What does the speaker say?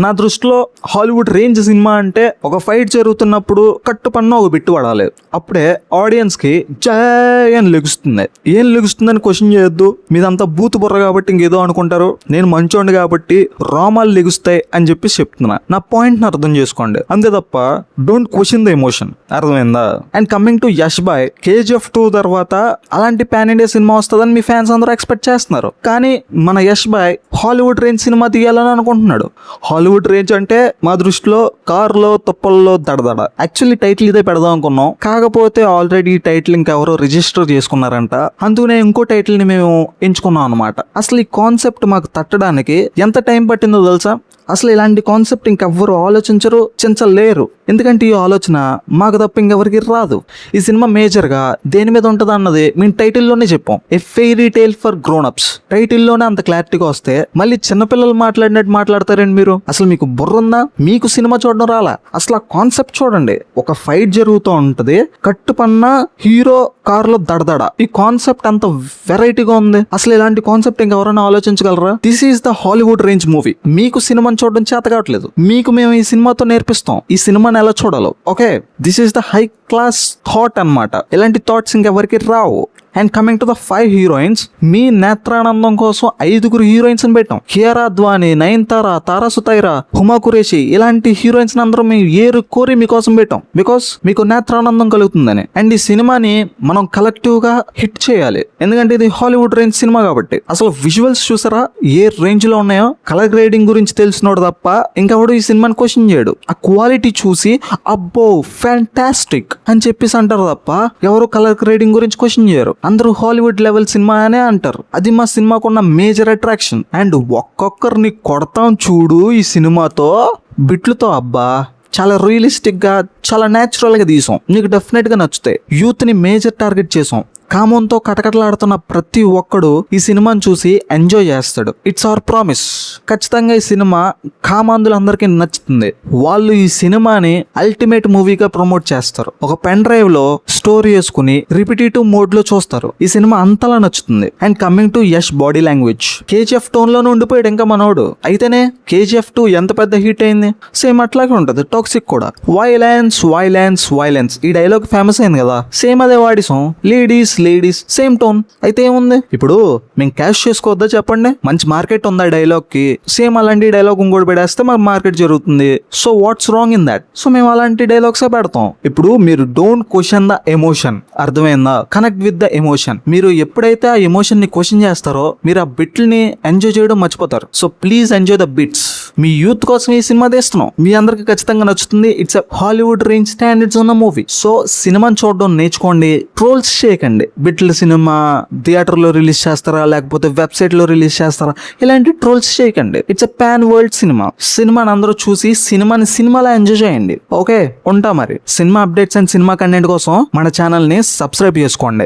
నా దృష్టిలో Hollywood range cinema అంటే ఒక ఫైట్ జరుగుతున్నప్పుడు కట్టుపన్న ఒక బిట్టు పడాలి. అప్పుడే ఆడియన్స్ కి జై అని లెగుస్తుంది. ఏం లెగుస్తుందని క్వశ్చన్ చేయొద్దు. మీదంతా బూతు బుర్ర కాబట్టి ఇంకేదో అనుకుంటారు. నేను మంచోండి కాబట్టి రోమాలు లెగుస్తాయి అని చెప్పి చెప్తున్నా. నా పాయింట్ ని అర్థం చేసుకోండి అంతే తప్ప డోంట్ క్వశ్చన్ ద ఎమోషన్. అర్థమైందా? And coming to Yash boy, KGF 2 తర్వాత అలాంటి పాన్ ఇండియా సినిమా వస్తుందని మీ ఫ్యాన్స్ అందరూ ఎక్స్పెక్ట్ చేస్తున్నారు. కానీ మన Yash boy Hollywood range cinema తీయాలని అనుకుంటున్నాడు. హాలీవుడ్ రేంజ్ అంటే మా దృష్టిలో కార్లో తుప్పల్లో దడదడ. యాక్చువల్లీ టైటిల్ ఇదే పెడదాం అనుకున్నాం, కాకపోతే ఆల్రెడీ ఈ టైటిల్ ఇంకెవరో రిజిస్టర్ చేసుకున్నారంట. అందుకనే ఇంకో టైటిల్ ని మేము ఎంచుకున్నాం అనమాట. అసలు ఈ కాన్సెప్ట్ మాకు తట్టడానికి ఎంత టైం పట్టిందో తెలుసా? అసలు ఇలాంటి కాన్సెప్ట్ ఇంకెవ్వరు ఆలోచించరు, చించలేరు. ఎందుకంటే ఈ ఆలోచన మాకు తప్ప ఇంకెవరికి రాదు. ఈ సినిమా మేజర్గా దేని మీద ఉంటుంది అన్నది మేము టైటిల్లోనే చెప్పాం. A fairy tale for grown ups. టైటిల్లోనే అంత క్లారిటీగా వస్తే మళ్ళీ చిన్నపిల్లలు మాట్లాడినట్టు మాట్లాడతారండి మీరు. అసలు మీకు బుర్ర ఉందా? మీకు సినిమా చూడడం రాలా? అసలు ఆ కాన్సెప్ట్ చూడండి. ఒక ఫైట్ జరుగుతూ ఉంటది, కట్టుపన్న హీరో కారులో దడదడ. ఈ కాన్సెప్ట్ అంత వెరైటీగా ఉంది. అసలు ఇలాంటి కాన్సెప్ట్ ఇంకెవరైనా ఆలోచించగలరా? This is the Hollywood range movie. మీకు సినిమాని చూడడం చేత కావట్లేదు, మీకు మేము ఈ సినిమాతో నేర్పిస్తాం ఈ సినిమాని ఎలా చూడాలో. Okay, this is the high class thought అన్నమాట. ఇలాంటి థాట్స్ ఇంకెవరికి రావు. And coming to the 5 heroines, మీ నేత్రానందం కోసం 5 హీరోయిన్స్ ని పెట్టాం. కియారా అద్వానీ, నయనతార, తారా సుతైరా, హుమా కురేషి, ఇలాంటి హీరోయిన్స్ అందరూ మేము ఏరు కోరి మీకోసం పెట్టాం. బికాస్ మీకు నేత్రానందం కలుగుతుందని. అండ్ ఈ సినిమాని మనం కలెక్టివ్ గా హిట్ చేయాలి, ఎందుకంటే ఇది హాలీవుడ్ రేంజ్ సినిమా కాబట్టి. అసలు విజువల్స్ చూసారా ఏ రేంజ్ లో ఉన్నాయో? కలర్ గ్రేడింగ్ గురించి తెలిసినోడు తప్ప ఇంకెవడు ఈ సినిమాని క్వశ్చన్ చేయడు. ఆ క్వాలిటీ చూసి అబ్బో ఫ్యాంటాస్టిక్ అని చెప్పేసి అంటారు తప్ప ఎవరు కలర్ గ్రేడింగ్ గురించి క్వశ్చన్ చేయరు. అందరూ హాలీవుడ్ లెవెల్ సినిమా అనే అంటారు. అది మా సినిమాకున్న మేజర్ అట్రాక్షన్. అండ్ ఒక్కొక్కరిని కొడతాం చూడు ఈ సినిమాతో, బిట్లతో. అబ్బా చాలా రియలిస్టిక్ గా, చాలా న్యాచురల్ గా తీసాం. నీకు డెఫినెట్ గా నచ్చుతాయి. యూత్ ని మేజర్ టార్గెట్ చేసాం. కామంతో కటకటలాడుతున్న ప్రతి ఒక్కడు ఈ సినిమాని చూసి ఎంజాయ్ చేస్తాడు. It's our promise. ఖచ్చితంగా ఈ సినిమా కామాంధులందరికీ నచ్చుతుంది. వాళ్ళు ఈ సినిమాని అల్టిమేట్ మూవీగా ప్రమోట్ చేస్తారు. ఒక పెన్ డ్రైవ్ లో స్టోరీ వేసుకుని రిపిటేటివ్ మోడ్ లో చూస్తారు. ఈ సినిమా అంతలా నచ్చుతుంది. And coming to Yash body language, KGF tone లోనే ఉండిపోయాడు ఇంకా మనోడు. అయితేనే KGF 2 ఎంత పెద్ద హిట్ అయింది. సేమ్ అట్లాగే ఉంటది టాక్సిక్ కూడా. వైలెన్స్ వైలెన్స్ వైలెన్స్ ఈ డైలాగ్ ఫేమస్ అయింది కదా, సేమ్ అదే వాడిసాం. Ladies same tone. అయితే ఏముంది? ఇప్పుడు మేము క్యాష్ చేసుకోవద్దా చెప్పండి? మంచి మార్కెట్ ఉందా డైలాగ్ కి? సేమ్ అలాంటి డైలాగ్ ఇంకోటి పెడేస్తే మాకు మార్కెట్ జరుగుతుంది. So what's wrong in that? So మేము అలాంటి డైలాగ్స్ పెడతాం. ఇప్పుడు మీరు డోంట్ క్వశ్చన్ ద ఎమోషన్. అర్థమైందా? Connect with the emotion. మీరు ఎప్పుడైతే ఆ ఎమోషన్ ని క్వశ్చన్ చేస్తారో మీరు ఆ బిట్లని ఎంజాయ్ చేయడం మర్చిపోతారు. So please enjoy the bits. Me youth కోసం ఈ సినిమా తీస్తున్నాం. మీ అందరికి ఖచ్చితంగా నచ్చుతుంది. ఇట్స్ హాలీవుడ్ రేంజ్ స్టాండర్డ్స్ ఉన్న మూవీ. సో సినిమాని చూడడం నేర్చుకోండి, ట్రోల్స్ చేయకండి. బిట్ల సినిమా థియేటర్ లో రిలీజ్ చేస్తారా లేకపోతే వెబ్సైట్ లో రిలీజ్ చేస్తారా, ఇలాంటి ట్రోల్స్ చేయకండి. It's a pan world cinema. సినిమాని అందరూ చూసి సినిమాని సినిమాలా ఎంజాయ్ చేయండి. ఓకే, ఉంటా మరి. Cinema updates and cinema content కోసం మన ఛానల్ ని సబ్స్క్రైబ్ చేసుకోండి.